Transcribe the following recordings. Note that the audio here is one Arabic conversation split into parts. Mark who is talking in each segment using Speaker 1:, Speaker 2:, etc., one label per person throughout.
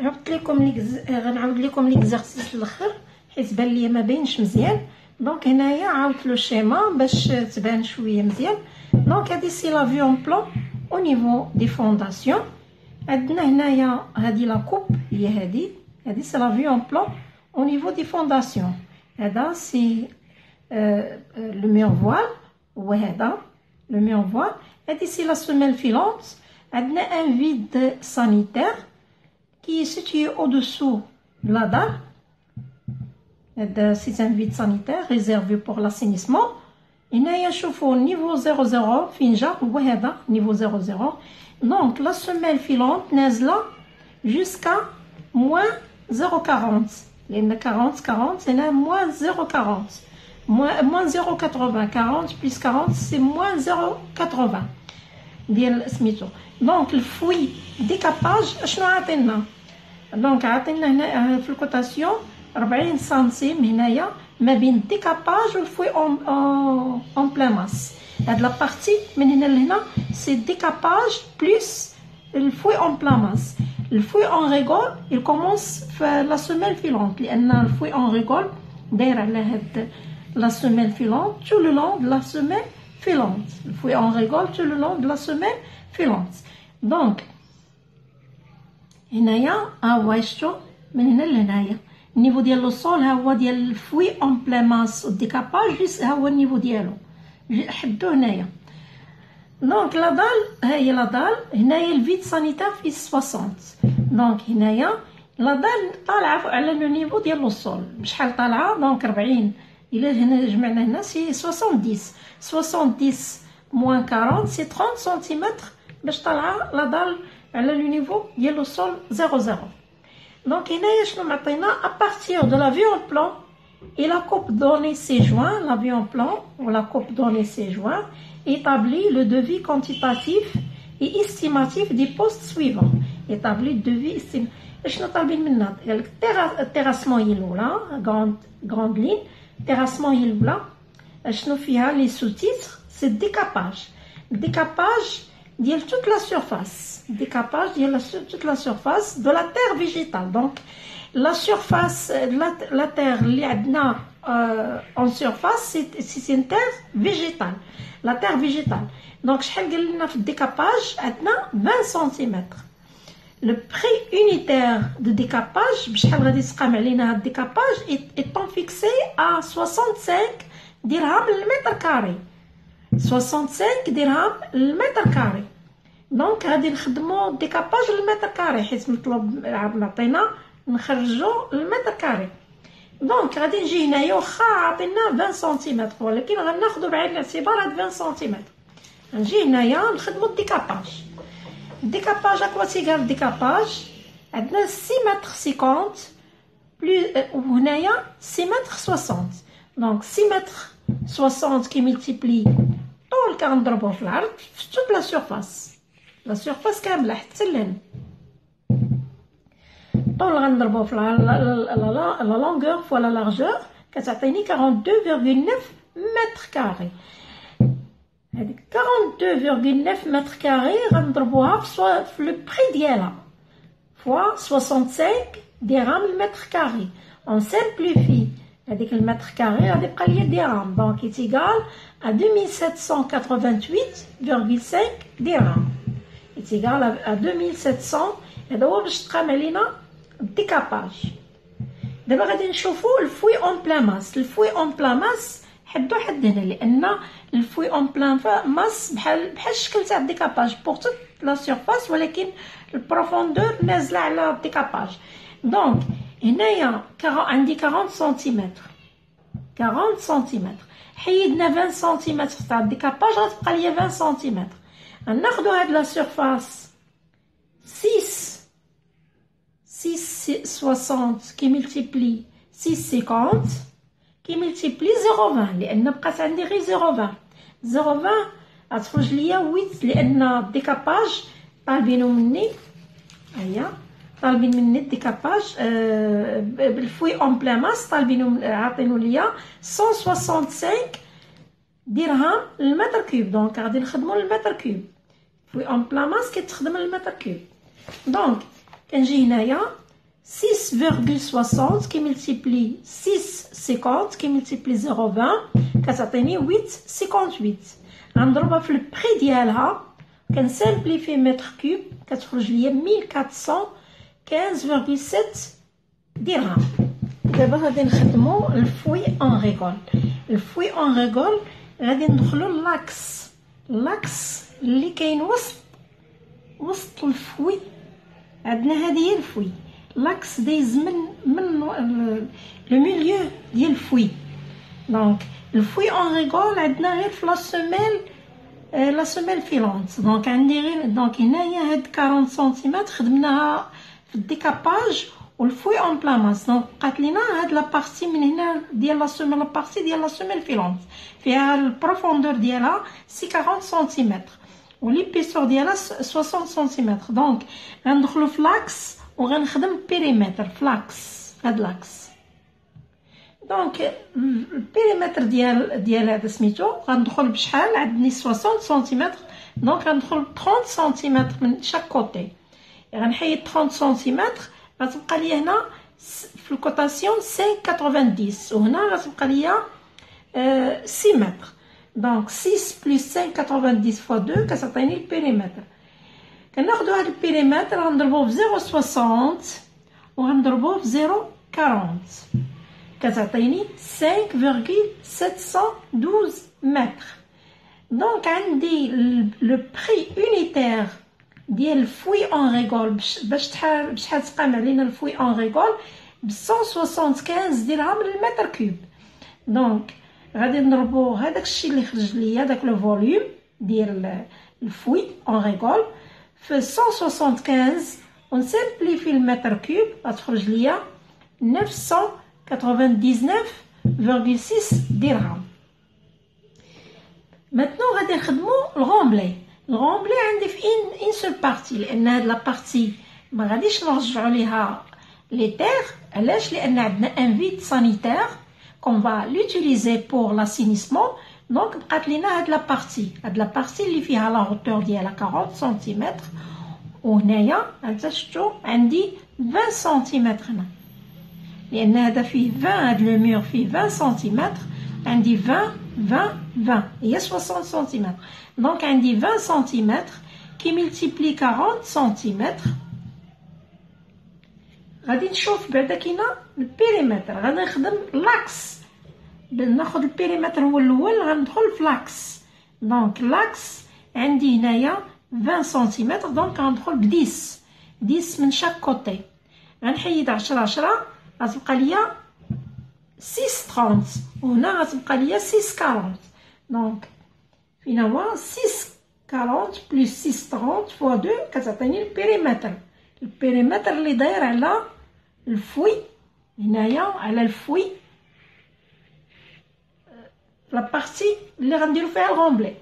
Speaker 1: غنعاود لكم ليكزارسيس الاخر حيت بان ليا ما باينش مزيان. دونك هنايا عاودت لو شيما باش تبان شويه مزيان. دونك هادي سي لا في اون بلان او نيفو دي فونداسيون. عندنا هنايا هادي لا كوب هي هادي سي لا في اون بلان او نيفو دي فونداسيون. هذا سي لو مير فوال وهذا لو مير فوال. هادي سي لا سيميل فيلونت. عندنا ان فيد سانيتير qui est situé au-dessous de la dalle. C'est un vide sanitaire réservé pour l'assainissement. هنايا شوفوا niveau 00 فين جا هو هذا niveau 00. Donc la semelle filante نازلة jusqu'à moins 0,40 لأن 40 هنا moins 0,40 moins 0,80 40 plus 40 c'est moins 0,80 ديال سميتو. دونك الفوي ديكاباج اشنو عطينا؟ دونك عطينا هنا في الكوتاسيون 40 سنتيم هنايا ما بين الديكاباج والفوي اون بلان ماس. هاد لا بارتي من هنا لهنا سي ديكاباج بلس الفوي اون بلان ماس. الفوي اون ريغول il commence في لا سيميل فيلونت لان الفوي اون ريغول داير على هاد لا سيميل فيلونت tout le long de la semaine filante. الفوي اون ريغول tout le long de la semaine filante. دونك هنايا ها هو شتو من هنا لهنايا النيفو ديال لو سول ها هو ديال الفوي اون بلان ماس والديكاباج جيست ها هو النيفو ديالو حدو هنايا. دونك لا دال ها هي لا دال هنايا الفيد سانيتير في 60. دونك هنايا لا دال طالعه على لو نيفو ديال لو سول بشحال طالعه. دونك 40 الا هنا جمعنا هنا سي 70 موان 40 سي 30 سنتيمتر باش طالعه لا دال على لو نيفو ديال لو سول 00. دونك هنايا شنو معطينا ابارتير دو لا في اون بلان et la coupe donnée C-joint, la vie en plan ou la coupe donnée C-joint établit le devis quantitatif et estimatif des postes suivants. Établit le devis estimatif. شنو طالبين منا؟ قالك التيراسمون هي الاولى grande ligne. التيراسمون هي الاولى شنو فيها لي سو تيتر سي الديكاباج. الديكاباج ديال toute la surface. Décapage ديال toute la surface de la terre végétale. Donc la surface la terre اللي عندنا en surface c'est une terre végétale. La terre végétale. Donc شحال قال لنا في الديكاباج عندنا 20 سم. Le prix unitaire de décapage بشحال غادي تقام علينا هاد الديكاباج étant fixé à 65 درهم للمتر كاري. 65 درهم للمتر كاري. دونك غادي نخدمو ديكاباج للمتر كاري حيت مطلوب معطينا نخرجو المتر كاري. دونك غادي نجي هنايا واخا عطينا 20 سنتيمتر ولكن غناخدو بعين الاعتبار هاد 20 سنتيمتر. نجي هنايا نخدمو الديكاباج. الديكاباج اكوا تيقال الديكاباج عندنا 6 متر 50 بلو وهنايا 6 متر 60. دونك 6 متر 60 كي ملتيبلي طول كنضربوه في العرض في توت لا سيرفاس. لا سيرفاس كامله حتى لهنا طول غنضربوه في لا لونغور فوا لا لارجور كتعطيني 42.9 متر كاري. هذيك 42.9 متر كاري غنضربوها في لو بري ديالها فوا 65 درهم المتر كاري. اون سامبليفي هذيك المتر كاري غادي يبقى ليا درهم. دونك يتيغال à 2788,5 درهم. يتيغال à 2700. هذا هو باش تقام علينا الديكاباج. دابا غادي نشوفو الفوي اون بلان ماس. الفوي اون بلان ماس حدو حد هنا لان الفوي اون بلان ماس بحال الشكل تاع الديكاباج بور توت لا سيرفاس ولكن البروفوندور نازله على الديكاباج. دونك هنايا عندي 40 سنتيمتر 40 سنتيمتر حيدنا 20 سنتيمتر تاع الديكاباج غتبقى ليا 20 سنتيمتر. غناخدو هاد لا سيرفاس 660 كي ملتيبلي 650 كي ملتيبلي 0.20 لان بقات عندي غير 0.20 غتخرج ليا 8 لان الديكاباج طالبينو مني هيا طالبين مني الديكاباج بالفوي اون بلان ماس طالبينو عاطينو ليا 165 درهم للمتر كوب. دونك غادي نخدمو للمتر كوب. فوي اون بلان ماس كتخدم للمتر كوب. دونك كنجي هنايا 6,60 qui multiplie 6,50 qui multiplie 0,20 كتعطيني 8,58. غنضربها في البري ديالها كنسامبليفي متر كوب كتخرج ليا 1415,7 درهم. دابا غادي نخدمو الفوي اون ريغول. الفوي اون ريغول غادي ندخلو لاكس اللي كاين وسط الفوي. عندنا هذه هي الفوي. لاكس دايز من لو ميليو ديال الفوي. دونك الفوي اون ريغول عندنا غير في لا سيميل فيلونت. دونك عندي غير دونك هنايا هاد 40 سنتيمتر خدمناها في الديكاباج والفوي اون بلاماس. دونك بقات لينا هاد لا بارتي من هنا ديال لا سيميل، لا بارتي ديال لا سيميل فيلونت فيها البروفوندور ديالها سي 40 سنتيمتر وليبيسور ديالها 60 سنتيمتر. دونك غندخلو في لاكس وغنخدم بيريمتر في لاكس. هاد لاكس دونك البيريمتر ديال هذا سميتو غندخل بشحال؟ عندني 60 سنتيمتر. دونك غندخل 30 سنتيمتر من شاك كوتي. غنحيد 30 سنتيمتر غتبقى لي هنا في الكوتاسيون 5,90 وهنا غتبقى لي 6 متر. دونك 6 بلس 5,90 فوا 2 كتعطيني البيريمتر. كناخدو هاد البيريمتر غنضربوه في 0,60 وغنضربوه في 0,40 كتعطيني 5,712 متر. دونك عندي لو بري اونيتير ديال الفوي اون ريغول بشحال تقام علينا الفوي اون ريغول ب 175 درهم للمتر كوب. دونك غادي نضربو هذاك الشيء اللي خرج ليا داك لو فوليوم ديال الفوي اون ريغول في 175 ونسامبليفي المتر كوب غتخرج ليا 999,6 درهم. ماتنو غادي نخدمو الغومبلي. الغومبلي عندي في ان سول بارتي لان هاد لا بارتي ما غاديش نرجعو ليها لي تيغ. علاش؟ لان عندنا ان فيد سانيتير كون فا لوتيليزي بور لاسينيسمون. دونك بقات لينا هاد لا بارتي اللي فيها لا هوتور ديالها 40 سنتيمتر وهنايا انت شفتو عندي 20 سنتيمتر هنا لان هذا فيه 20 هاد لو مور فيه 20 سنتيمتر. عندي 20 هي 60 سنتيمتر. دونك عندي 20 سنتيمتر كي ملتيبلي 40 سنتيمتر. غادي نشوف بعدا كاينه البيريمتر. غادي نخدم لاكس. ناخذ البيريمتر هو الاول غندخل في لاكس. دونك لاكس عندي هنايا 20 سنتيمتر. دونك غندخل ب 10 من شاك كوتي. غنحيد 10 غتبقى ليا 6,30 وهنا غتبقى ليا 6,40. دونك فين هو 6,40 بلس 6,30 فوا 2 كتعطيني البيريمتر اللي داير على الفوي. هنايا على الفوي لا بارتي اللي غنديرو فيها الغومبلي.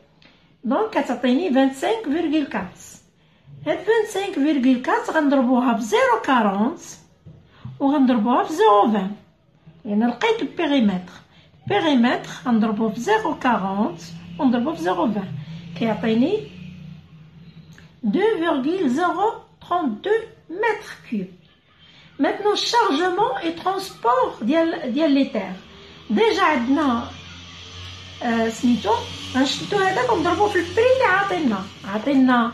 Speaker 1: دونك كتعطيني 25,4. هاد 25,4 غنضربوها في 0,40 وغنضربوها في 0,20 لان لقيت البيريمتر. غنضربوه في 0,40 ونضربوه في 0,20 كيعطيني 2,032 متر كوب. maintenant chargement et transport ديال لي تير. ديجا عندنا سميتو غنشدو هذاك ونضربوه في البري اللي عطينا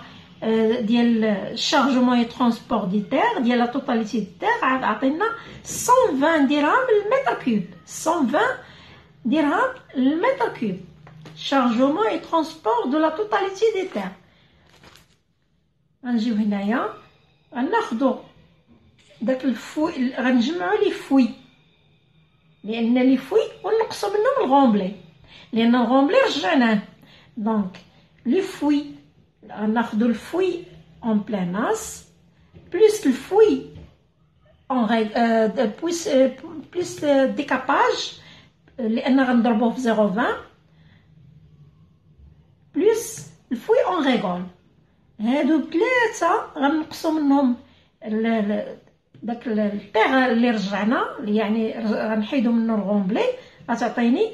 Speaker 1: ديال الشارجمون اي ترونسبور دي تير ديال لا توتاليتي دي تير. عطينا 120 درهم للمتر كوب. 120 درهم للمتر كوب شارجمون اي ترونسبور دو لا توتاليتي دي تير. غنجيو هنايا غناخدو داك الفوي غنجمعو لي فوي لان لي فوي ونقصو منهم الغومبلي لان الغومبلي رجعناه. دونك لي فوي غناخدو الفوي اون بلاناس بلس الفوي اون بلس ديكاباج لان غنضربوه في 0,20 بلس الفوي اون ريغول. هادو بثلاثه غنقصو منهم داك التيغ اللي رجعنا يعني غنحيدو منه الغومبلي غتعطيني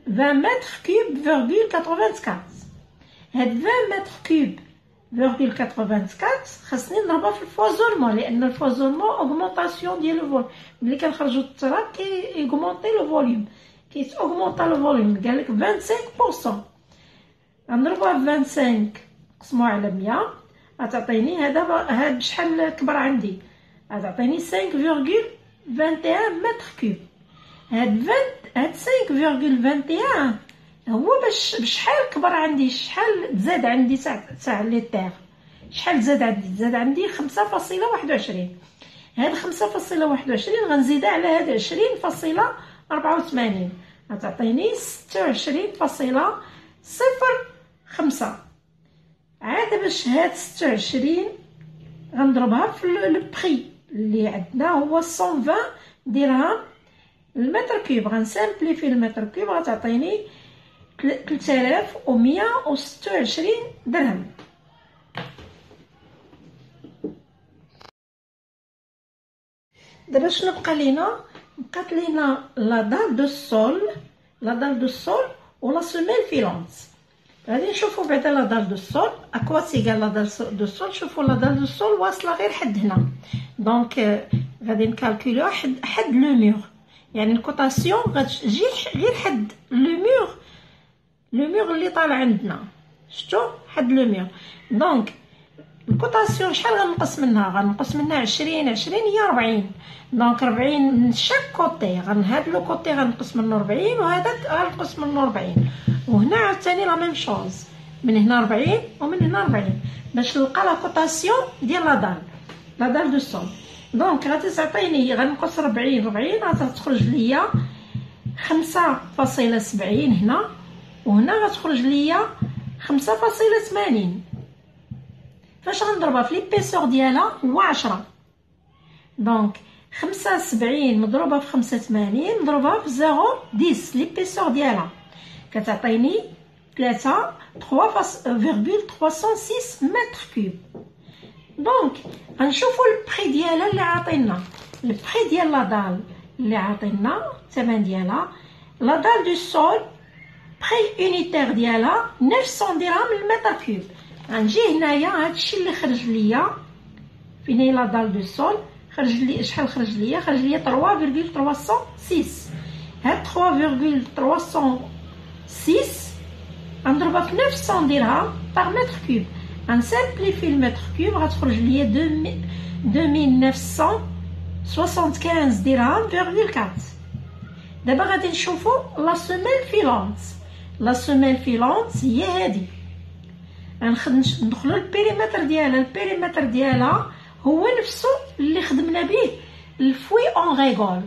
Speaker 1: 20 متر كوب فيرغول 84. هاد 20 متر كوب خاصني نضربها في الفوزونمون، لان الفوزونمون اوغمونطاسيون ديال الفوليوم. ملي كنخرجوا التراب كي اوغمونطي لو فوليوم، كي اوغمونطا لو فوليوم. قالك 25%، غنضربوها ب 25 نقسموها على 100 غتعطيني هذا بشحال كبر عندي، غتعطيني 5.21 متر كوب. هاد 5.21 هو بشحال كبر عندي، شحال تزاد عندي تاع لي تيغ، شحال تزاد عندي 5.21. هاد 5.21 غنزيدها على هاد 20.84 غتعطيني 26.05. عاد باش هاد 26 غنضربها في البري اللي عندنا هو 120 درهم المتر كوب. غنسامبليفي المتر كوب غتعطيني 3126 درهم. دابا شنو بقات لينا لا دال دو سول ولا سوميل فيلونت. غادي نشوفوا بعدا لا دال دو سول اكوا تيغال لا دال دو سول. شوفوا لا دال دو سول واصله غير حد هنا، دونك غادي نكالكوليو حد لو مور، يعني الكوطاسيون غتجي غير حد لو مور اللي طالع عندنا. شفتوا حد لو مور. دونك الكوطاسيون شحال غنقص منها 20 هي 40. دونك 40 من شاك كوتي، هاد لو كوتي غنقص منه 40 وهذاك غنقص منه 40، وهنا عاوتاني لا ميم شوز، من هنا 40 ومن هنا 40 باش نلقى لا كوطاسيون ديال لا دال دو سول. دونك غادي تعطيني غنقص 40 غتخرج ليا 5.70 هنا، وهنا غتخرج ليا 5.80. فاش غنضربها في ليبيسور ديالها هو 10. دونك 75 مضروبه في 85 مضروبه في 0.10 ليبيسور ديالها كتعطيني 3.306 متر كوب. دونك غنشوفوا البري ديالها اللي عاطينا. البري ديال لا دال اللي عاطينا الثمن ديالها، لا دال دو سول بري يونيتير ديالها 900 درهم المتر كوب. غنجي هنايا هادشي اللي خرج ليا فين هي لا دال دو سول. خرج لي شحال خرج ليا 3.306. هاد 3.306 غنضربها في 900 درهم باغ متر كوب. غنسامبليفي المتر كوب غتخرج ليا 2975 درهم فيغول 4. دابا غادي نشوفو لا سوميل فيلونت. لا سوميل فيلونت هي هادي. ندخلو البيريمتر ديالها هو نفسه اللي خدمنا به الفوي اون ريغول.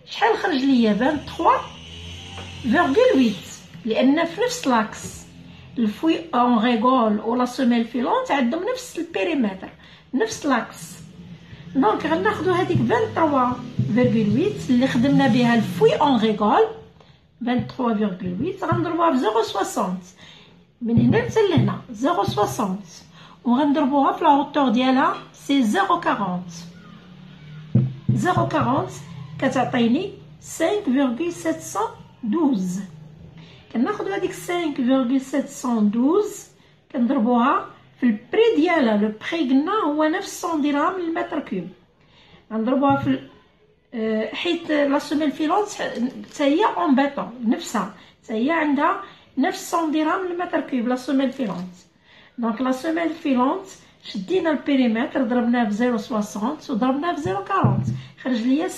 Speaker 1: شحال خرج ليا 23.8 لان في نفس لاكس. الفوي اون ريغول ولا سوميل فيلونت عندهم نفس البيريمتر نفس لاكس. دونك غناخدو هذيك 23.8 اللي خدمنا بها الفوي اون ريغول 23.8 غنضربوها ب 0.60 من هنا حتى لهنا 0.60 وغنضربوها في لاوتور ديالها سي 0.40 كتعطيني 5.712. كناخدو هذيك 5.712 كنضربوها في البري ديالها. لو بري قلنا هو 900 درهم للمتر كوب. غنضربوها في حيت لا سوميل فيلونت حتى هي اون بيطون نفسها، حتى هي عندها 900 درهم للمتر كوب لا سوميل فيلونت. دونك لا سوميل فيلونت شدينا البيريمتر ضربناه في 0.60 وضربناه في 0.40 خرج ليا 5.712.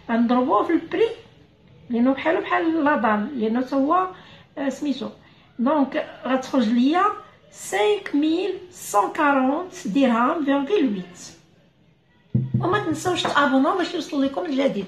Speaker 1: غنضربوه في البري لانه بحال لا دال لانه تا هو سميتو. دونك غتخرج ليا 5140 درهم فيغول 8. وما تنساوش تابوناو باش يوصل لكم الجديد.